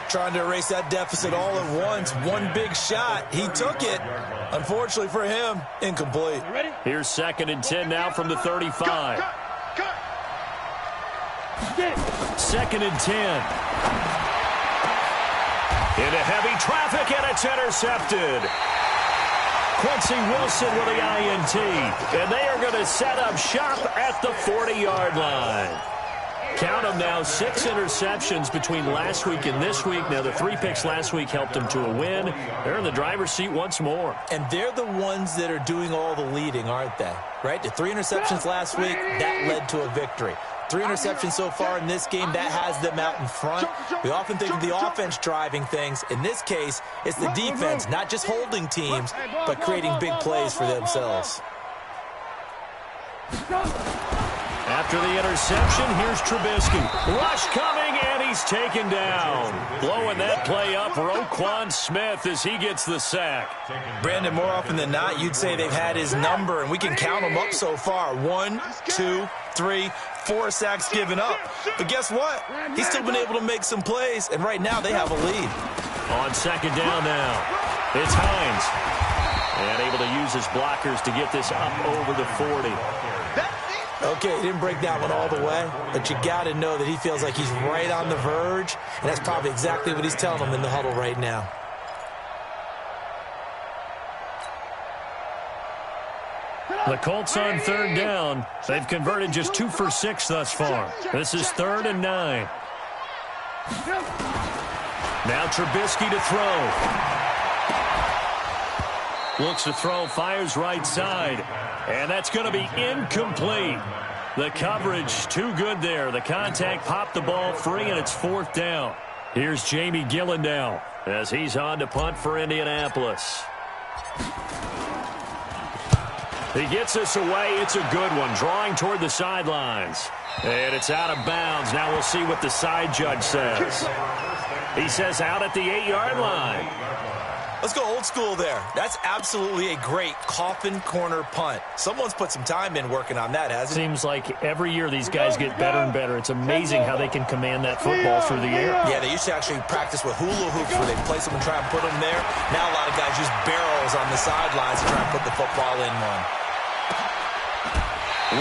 Trying to erase that deficit all at once. One big shot. He took it. Unfortunately for him, incomplete. Here's 2nd and 10 now from the 35. 2nd and 10. Into heavy traffic, and it's intercepted. Quincy Wilson with the INT. And they are going to set up shop at the 40-yard line. Count them now, 6 interceptions between last week and this week. Now, the 3 picks last week helped them to a win. They're in the driver's seat once more. And they're the ones that are doing all the leading, aren't they? Right? The 3 interceptions last week, that led to a victory. 3 interceptions so far in this game, that has them out in front. We often think of the offense driving things. In this case, it's the defense, not just holding teams, but creating big plays for themselves. After the interception, here's Trubisky. Rush coming, and he's taken down. Blowing that play up, Roquan Smith as he gets the sack. Brandon, more often than not, you'd say they've had his number, and we can count them up so far. 1, 2, 3, 4 sacks given up. But guess what? He's still been able to make some plays, and right now they have a lead. On 2nd down now, it's Hines. And able to use his blockers to get this up over the 40. Okay, he didn't break that one all the way, but you got to know that he feels like he's right on the verge, and that's probably exactly what he's telling them in the huddle right now. The Colts on third down. They've converted just 2 for 6 thus far. This is 3rd and 9. Now Trubisky to throw. Looks to throw, fires right side. And that's going to be incomplete. The coverage too good there. The contact popped the ball free, and it's 4th down. Here's Jamie Gillendow as he's on to punt for Indianapolis. He gets us away. It's a good one. Drawing toward the sidelines. And it's out of bounds. Now we'll see what the side judge says. He says out at the 8-yard line. Let's go old school there. That's absolutely a great coffin corner punt. Someone's put some time in working on that, hasn't it? Seems like every year these guys get better and better. It's amazing how they can command that football through the air. Yeah, they used to actually practice with hula hoops where they'd place them and try and put them there. Now a lot of guys use barrels on the sidelines to try and put the football in one.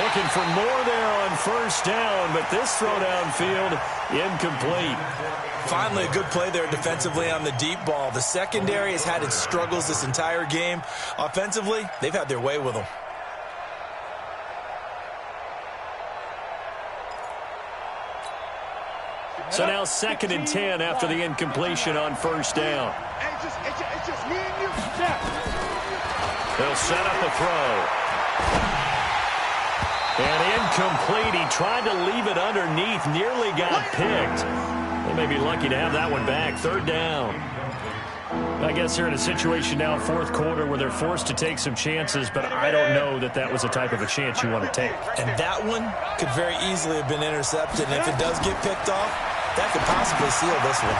Looking for more there on 1st down, but this throw downfield incomplete. Finally, a good play there defensively on the deep ball. The secondary has had its struggles this entire game. Offensively, they've had their way with them. So now 2nd and 10 after the incompletion on 1st down. It's just me and you. They'll set up a throw. And incomplete. He tried to leave it underneath. Nearly got picked. They may be lucky to have that one back. 3rd down. I guess they're in a situation now, 4th quarter, where they're forced to take some chances, but I don't know that that was the type of a chance you want to take. And that one could very easily have been intercepted. And if it does get picked off, that could possibly seal this one.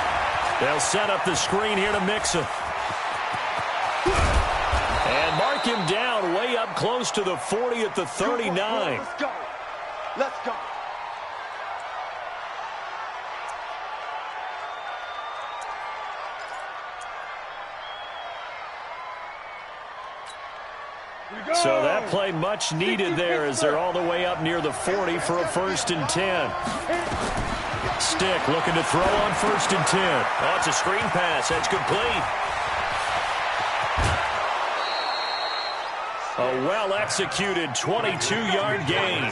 They'll set up the screen here to Mixon. And mark him down way up close to the 40 at the 39. Let's go. Let's go. So that play much needed there as they're all the way up near the 40 for a 1st and 10. Stick looking to throw on 1st and 10. Oh, it's a screen pass. That's complete. A well-executed 22-yard gain.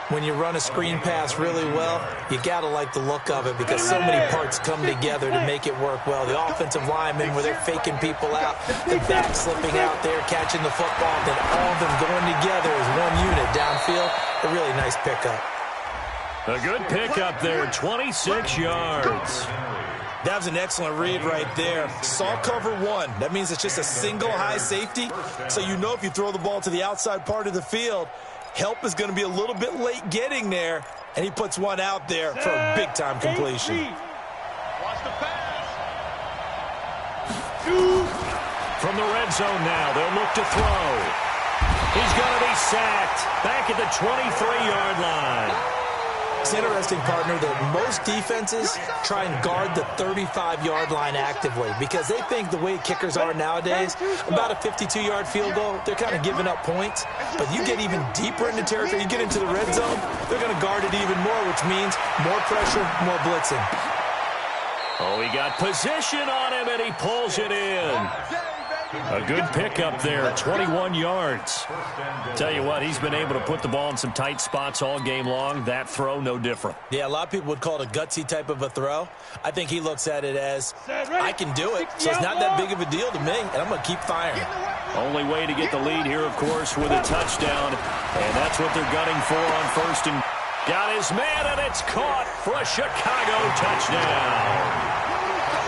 When you run a screen pass really well, you got to like the look of it because so many parts come together to make it work well. The offensive linemen, where they're faking people out, the back slipping out there, catching the football, then all of them going together as one unit downfield. A really nice pickup. A good pickup there, 26 yards. That was an excellent read right there. Saw cover 1. That means it's just a single high safety. So you know if you throw the ball to the outside part of the field, help is going to be a little bit late getting there. And he puts one out there for a big-time completion. Watch the pass. From the red zone now, they'll look to throw. He's going to be sacked back at the 23-yard line. It's interesting, partner, that most defenses try and guard the 35-yard line actively because they think the way kickers are nowadays, about a 52-yard field goal, they're kind of giving up points. But you get even deeper into territory, you get into the red zone, they're going to guard it even more, which means more pressure, more blitzing. Oh, he got position on him, and he pulls it in. A good pickup there, 21 yards. Tell you what, he's been able to put the ball in some tight spots all game long. That throw, no different. Yeah, a lot of people would call it a gutsy type of a throw. I think he looks at it as, I can do it, so it's not that big of a deal to me, and I'm going to keep firing. Only way to get the lead here, of course, with a touchdown, and that's what they're gunning for on 1st and... Got his man, and it's caught for a Chicago touchdown.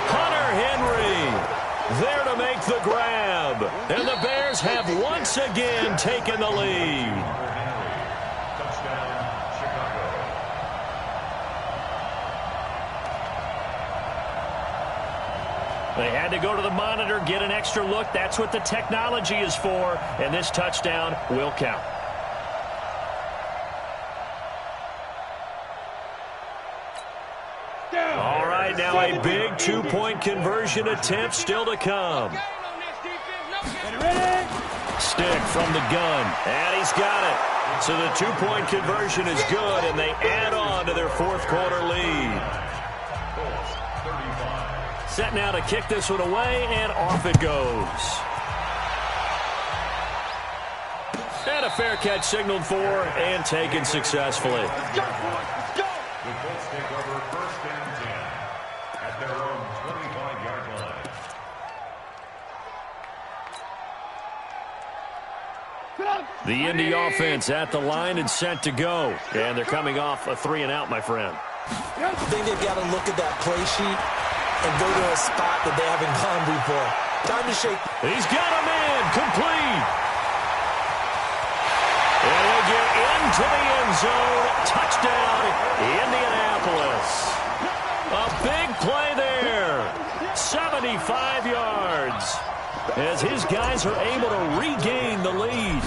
Hunter Henry there to make the grab. And the Bears have once again taken the lead. They had to go to the monitor, get an extra look. That's what the technology is for. And this touchdown will count. All right, now a big 2-point conversion attempt still to come. Stick from the gun, and he's got it. So the 2-point conversion is good, and they add on to their 4th quarter lead. Set now to kick this one away, and off it goes. And a fair catch signaled for and taken successfully. The Colts take over 1st and 10 at their own 25-yard line. The Indy offense at the line and set to go. And they're coming off a 3-and-out, my friend. I think they've got to look at that play sheet and go to a spot that they haven't gone before. Time to shake. He's got a man. Complete. And he'll get into the end zone. Touchdown, Indianapolis. A big play there. 75 yards. As his guys are able to regain the lead.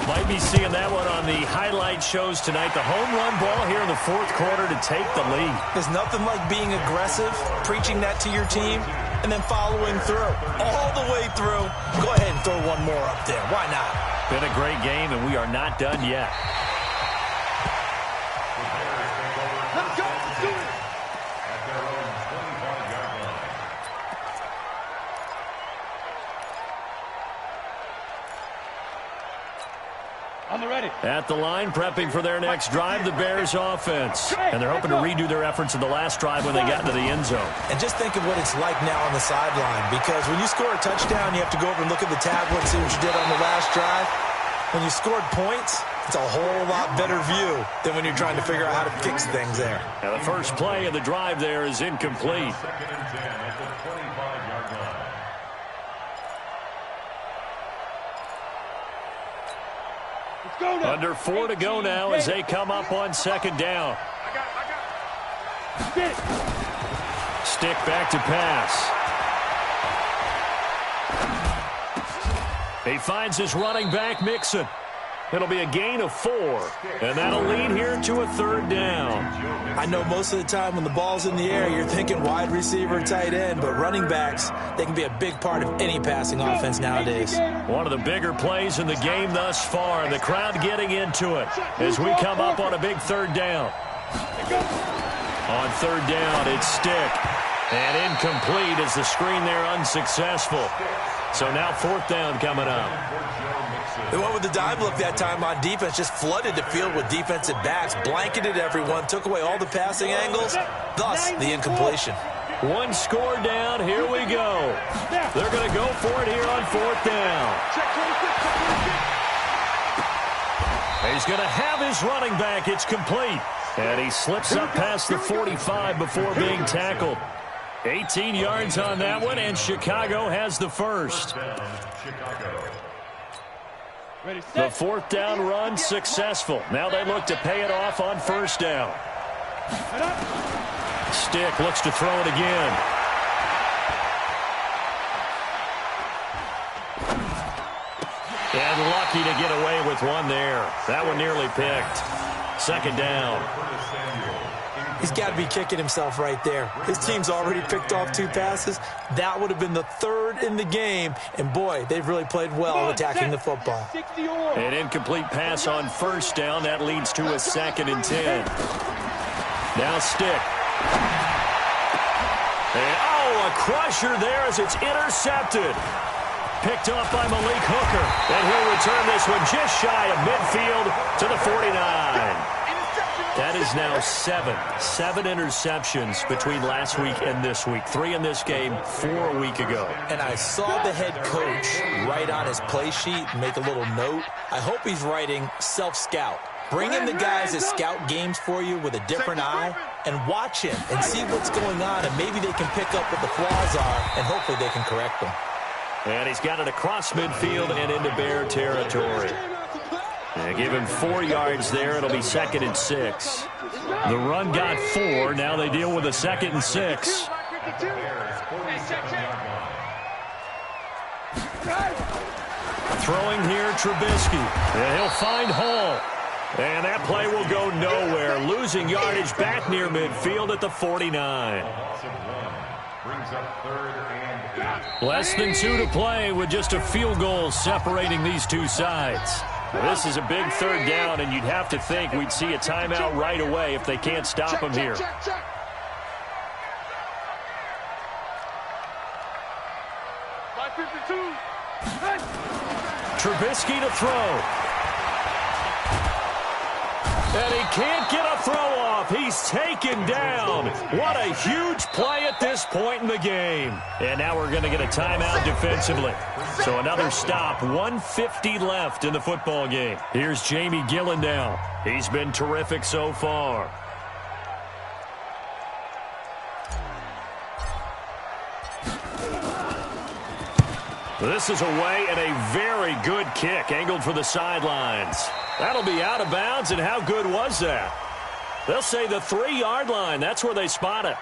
Might be seeing that one on the highlight shows tonight. The home run ball here in the 4th quarter to take the lead. There's nothing like being aggressive, preaching that to your team, and then following through. All the way through. Go ahead and throw one more up there. Why not? Been a great game, and we are not done yet. Let's go. Let's do it. At their own 25-yard line. On the ready. At the line, prepping for their next drive, the Bears offense. And they're hoping to redo their efforts in the last drive when they got into the end zone. And just think of what it's like now on the sideline, because when you score a touchdown, you have to go over and look at the tablet and see what you did on the last drive. When you scored points, it's a whole lot better view than when you're trying to figure out how to fix things there. Now the first play of the drive there is incomplete. 2nd and 10 at the 25-yard line. Let's go now. Under 4 to go now as they come up on 2nd down. I got it. Get it. Stick back to pass. He finds his running back, Mixon. It'll be a gain of 4, and that'll lead here to a 3rd down. I know most of the time when the ball's in the air, you're thinking wide receiver, tight end, but running backs, they can be a big part of any passing offense nowadays. One of the bigger plays in the game thus far, and the crowd getting into it as we come up on a big 3rd down. On 3rd down, it's Stick. And incomplete as the screen there unsuccessful. So now 4th down coming up. They went with the dime look that time on defense, just flooded the field with defensive backs, blanketed everyone, took away all the passing angles, thus the incompletion. One score down, here we go. They're going to go for it here on 4th down. He's going to have his running back, it's complete. And he slips up past the 45 before being tackled. 18 yards on that one, and Chicago has the first. The 4th down run successful. Now they look to pay it off on 1st down. Stick looks to throw it again. And lucky to get away with one there. That one nearly picked. 2nd down. He's got to be kicking himself right there. His team's already picked off 2 passes. That would have been the 3rd in the game. And, boy, they've really played well attacking the football. An incomplete pass on 1st down. That leads to a 2nd and 10. Now Stick. And, a crusher there as it's intercepted. Picked off by Malik Hooker. And he'll return this one just shy of midfield to the 49. That is now 7 interceptions between last week and this week. 3 in this game, 4 a week ago. And I saw the head coach write on his play sheet, make a little note. I hope he's writing self-scout. Bring in the guys that scout games for you with a different eye and watch him and see what's going on, and maybe they can pick up what the flaws are, and hopefully they can correct them. And he's got it across midfield and into Bear territory. Give him 4 yards there. It'll be 2nd and 6. The run got 4. Now they deal with a 2nd and 6. Throwing here, Trubisky. And he'll find Hall. And that play will go nowhere. Losing yardage back near midfield at the 49. Less than 2 to play with just a field goal separating these two sides. This is a big 3rd down, and you'd have to think we'd see a timeout right away if they can't stop him here. Trubisky to throw. And he can't get a throw off. He's taken down. What a huge play at this point in the game. And now we're going to get a timeout defensively. So another stop, 1:50 left in the football game. Here's Jamie Gillen now. He's been terrific so far. This is away and a very good kick angled for the sidelines. That'll be out of bounds, and how good was that? They'll say the 3-yard line. That's where they spot it.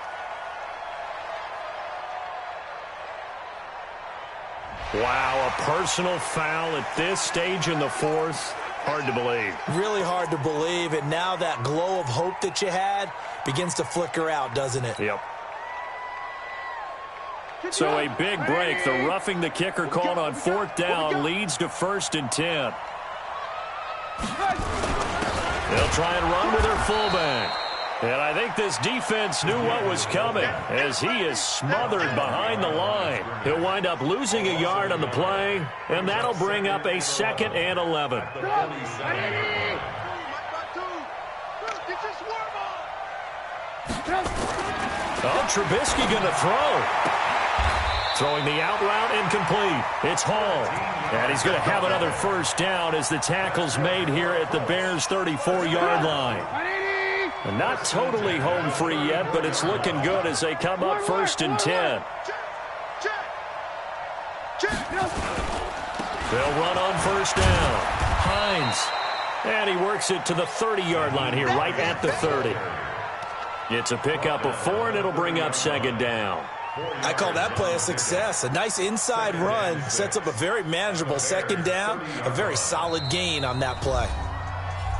Wow, a personal foul at this stage in the fourth. Hard to believe. Really hard to believe, and now that glow of hope that you had begins to flicker out, doesn't it? Yep. So a big break. The roughing the kicker called on 4th down leads to 1st and 10. They'll try and run with their fullback. And I think this defense knew what was coming as he is smothered behind the line. He'll wind up losing a yard on the play, and that'll bring up a 2nd and 11. Oh, Trubisky going to throw. Throwing the out route incomplete. It's Hall. And he's going to have another 1st down as the tackle's made here at the Bears' 34-yard line. And not totally home free yet, but it's looking good as they come up 1st and 10. They'll run on 1st down. Hines. And he works it to the 30-yard line here, right at the 30. It's a pickup of 4, and it'll bring up 2nd down. I call that play a success. A nice inside run sets up a very manageable 2nd down, a very solid gain on that play.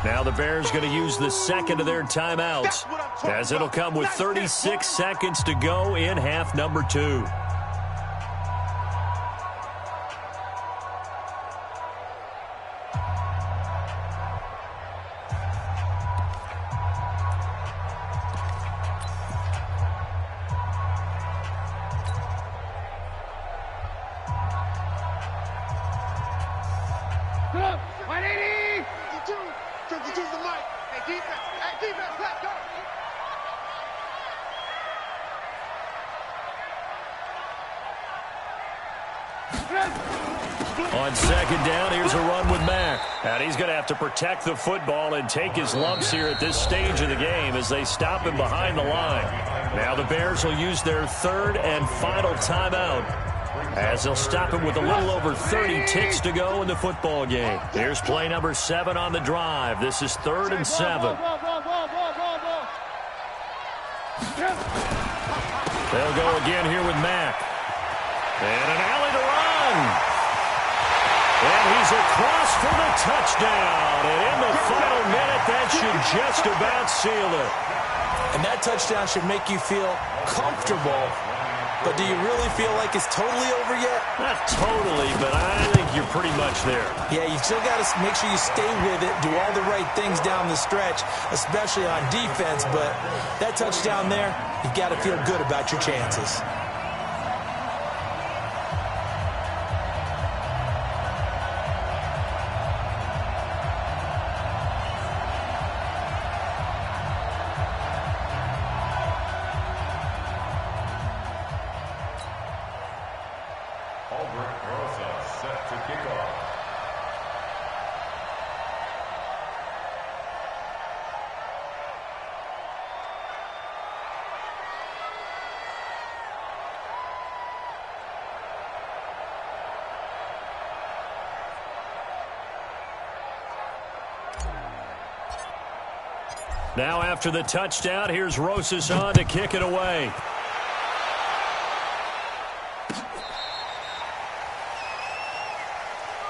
Now the Bears going to use the 2nd of their timeouts as it'll come with 36 seconds to go in half number 2. On 2nd down, here's a run with Mack. And he's going to have to protect the football and take his lumps here at this stage of the game as they stop him behind the line. Now the Bears will use their 3rd and final timeout as they'll stop him with a little over 30 ticks to go in the football game. Here's play number 7 on the drive. This is 3rd and 7. They'll go again here with Mack. And an alley to run. And he's across for the touchdown. And in the final minute, that should just about seal it. And that touchdown should make you feel comfortable. But do you really feel like it's totally over yet? Not totally, but I think you're pretty much there. Yeah, you still got to make sure you stay with it, do all the right things down the stretch, especially on defense. But that touchdown there, you've got to feel good about your chances. Now after the touchdown, here's Rosas on to kick it away.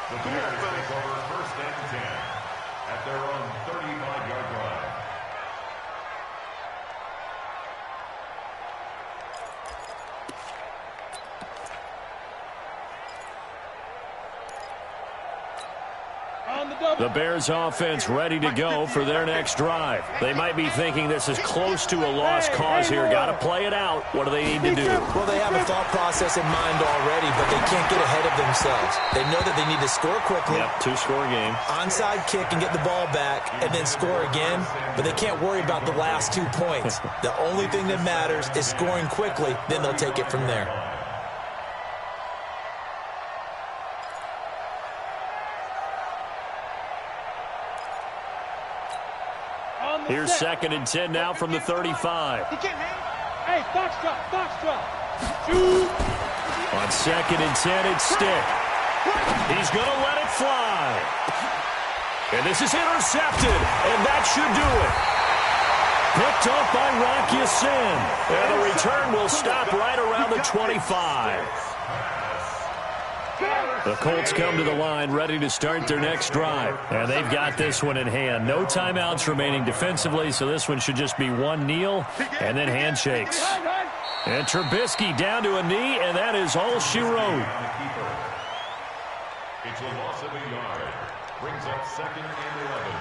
The Bears take over 1st and 10 at their own 35-yard line. On the The Bears offense ready to go for their next drive. They might be thinking this is close to a lost cause here. Got to play it out. What do they need to do? Well, they have a thought process in mind already, but they can't get ahead of themselves. They know that they need to score quickly. Yep, two-score game. Onside kick and get the ball back and then score again, but they can't worry about the last 2 points. The only thing that matters is scoring quickly, then they'll take it from there. Here's 2nd and 10 now from the 35. Hey, foxtrot. On 2nd and 10, it's Stick. He's going to let it fly. And this is intercepted, and that should do it. Picked off by Rocky Sin. And the return will stop right around the 25. The Colts come to the line ready to start their next drive. And they've got this one in hand. No timeouts remaining defensively, so this one should just be one kneel and then handshakes. And Trubisky down to a knee, and that is all she wrote. It's a loss of a yard. Brings up 2nd and 11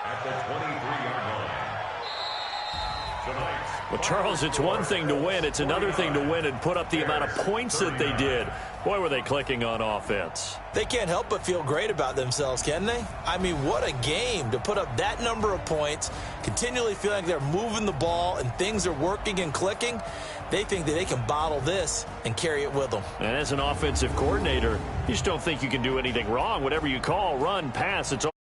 at the 23-yard line. Tonight. Well, Charles, it's one thing to win. It's another thing to win and put up the amount of points that they did. Boy, were they clicking on offense. They can't help but feel great about themselves, can they? I mean, what a game to put up that number of points, continually feeling like they're moving the ball and things are working and clicking. They think that they can bottle this and carry it with them. And as an offensive coordinator, you just don't think you can do anything wrong. Whatever you call, run, pass, it's all